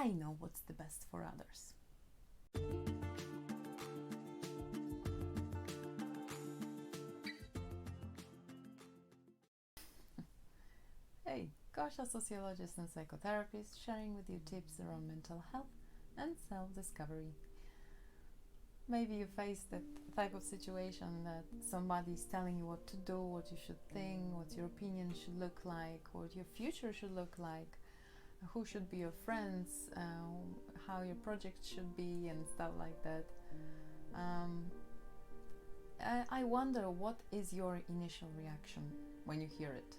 I know what's the best for others. Hey, Gosia, sociologist and psychotherapist, sharing with you tips around mental health and self-discovery. Maybe you face that type of situation that somebody's telling you what to do, what you should think, what your opinion should look like, what your future should look like, who should be your friends, how your project should be, and stuff like that. I wonder, what is your initial reaction when you hear it?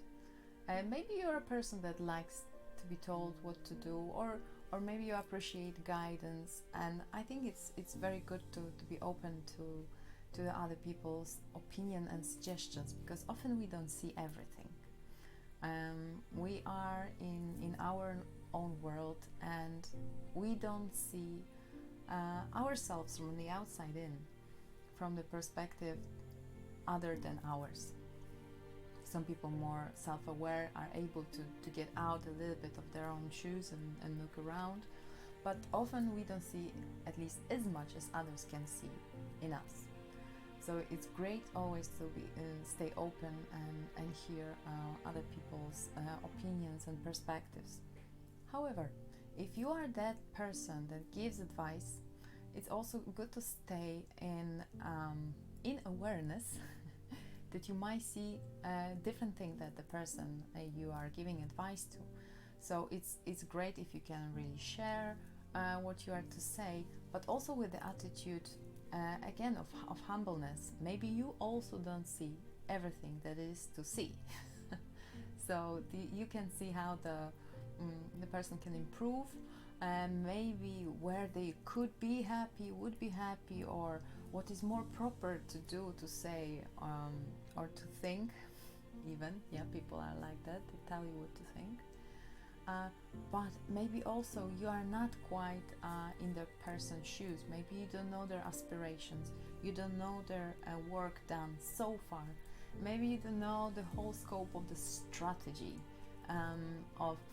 Maybe you're a person that likes to be told what to do, or maybe you appreciate guidance, and I think it's very good to be open to the other people's opinion and suggestions, because often we don't see everything. We are in our own world, and we don't see ourselves from the outside in, from the perspective other than ours. Some people more self-aware are able to get out a little bit of their own shoes and look around, but often we don't see at least as much as others can see in us. So it's great always to be stay open and hear other people's opinions and perspectives. However, if you are that person that gives advice, it's also good to stay in awareness that you might see different things that the person you are giving advice to. So it's great if you can really share what you are to say, but also with the attitude again of humbleness. Maybe you also don't see everything that is to see. So you can see how the person can improve, maybe where they could be happy, would be happy, or what is more proper to do, to say, or to think even. Yeah, people are like that, they tell you what to think. But maybe also you are not quite in the person's shoes. Maybe you don't know their aspirations, you don't know their work done so far, maybe you don't know the whole scope of the strategy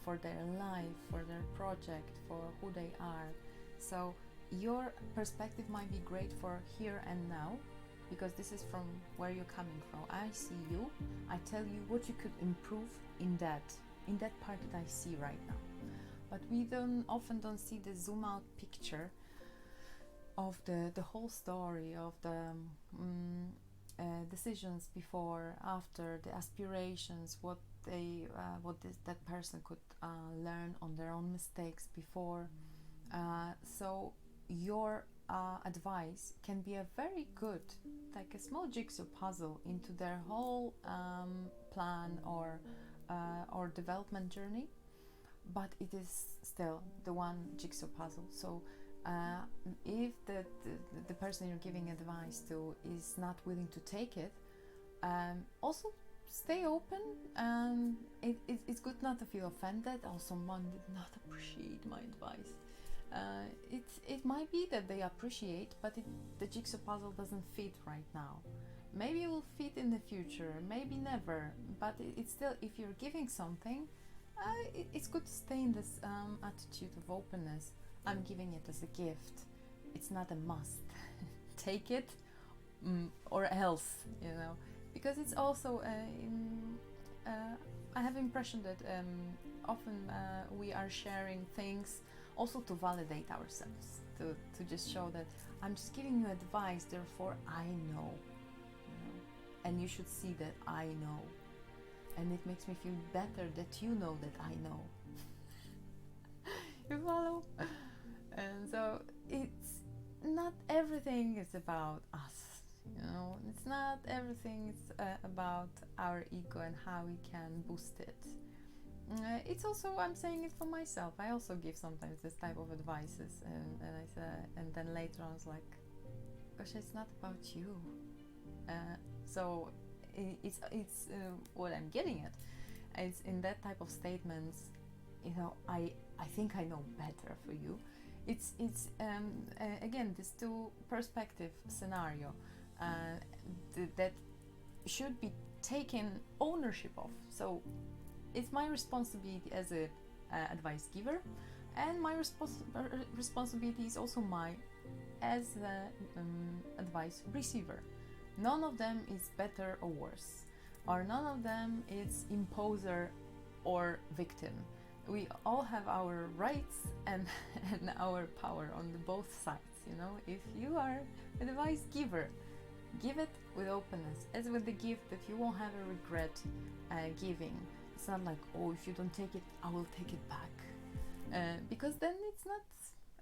for their life, for their project, for who they are. So your perspective might be great for here and now, because this is from where you're coming from. I see you, I tell you what you could improve in that part that I see right now. But we often don't see the zoom out picture of the whole story, of the decisions before, after, the aspirations, what that person could learn on their own mistakes before. So your advice can be a very good, like a small jigsaw puzzle into their whole plan or development journey, but it is still the one jigsaw puzzle. So if the person you're giving advice to is not willing to take it, also stay open. It's good not to feel offended. Oh, someone did not appreciate my advice. It might be that they appreciate, but the jigsaw puzzle doesn't fit right now. Maybe it will fit in the future, maybe never, but it's still, if you're giving something, it's good to stay in this attitude of openness. I'm giving it as a gift, it's not a must. Take it or else, because it's also I have the impression that often we are sharing things also to validate ourselves, to just show that I'm just giving you advice, therefore I know, and you should see that I know, and it makes me feel better that you know that I know. You follow? And so it's not everything is about us, it's not everything is about our ego and how we can boost it. It's also, I'm saying it for myself, I also give sometimes this type of advices, and I said, and then later on I was like, gosh, it's not about you. So it's what I'm getting at. It's in that type of statements, I think I know better for you. It's again, this two perspective scenario that should be taken ownership of. So it's my responsibility as a advice giver And my responsibility is also mine as the advice receiver. None of them is better or worse, or none of them is imposer or victim. We all have our rights and, and our power on the both sides. You know, if you are an advice giver, give it with openness, as with the gift that you won't have a regret giving. It's not like, oh, if you don't take it, I will take it back, because then it's not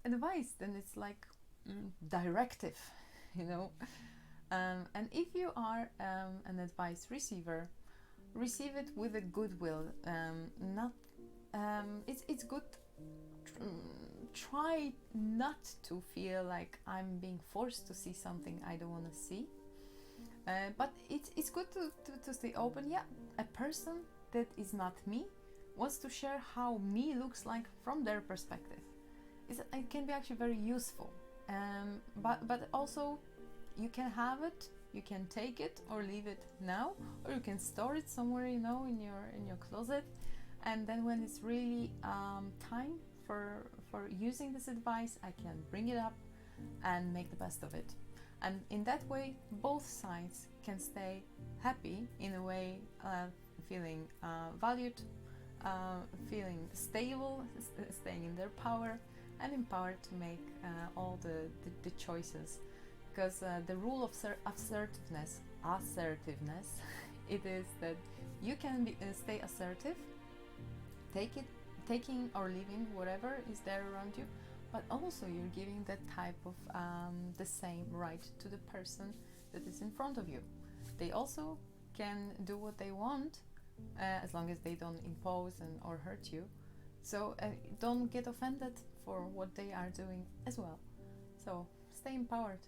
advice, then it's like directive, you know. And if you are an advice receiver, receive it with a goodwill. Not it's good. Try not to feel like I'm being forced to see something I don't want to see. But it's good to stay open. Yeah, a person that is not me wants to share how me looks like from their perspective. It can be actually very useful. But also, you can have it, you can take it or leave it now, or you can store it somewhere, you know, in your closet, and then when it's really time for using this advice, I can bring it up and make the best of it. And in that way, both sides can stay happy in a way, feeling valued, feeling stable, staying in their power, and empowered to make all the choices. Because the rule of assertiveness, it is that you can stay assertive, taking or leaving whatever is there around you, but also you're giving that type of the same right to the person that is in front of you. They also can do what they want, as long as they don't impose or hurt you. So don't get offended for what they are doing as well. So stay empowered.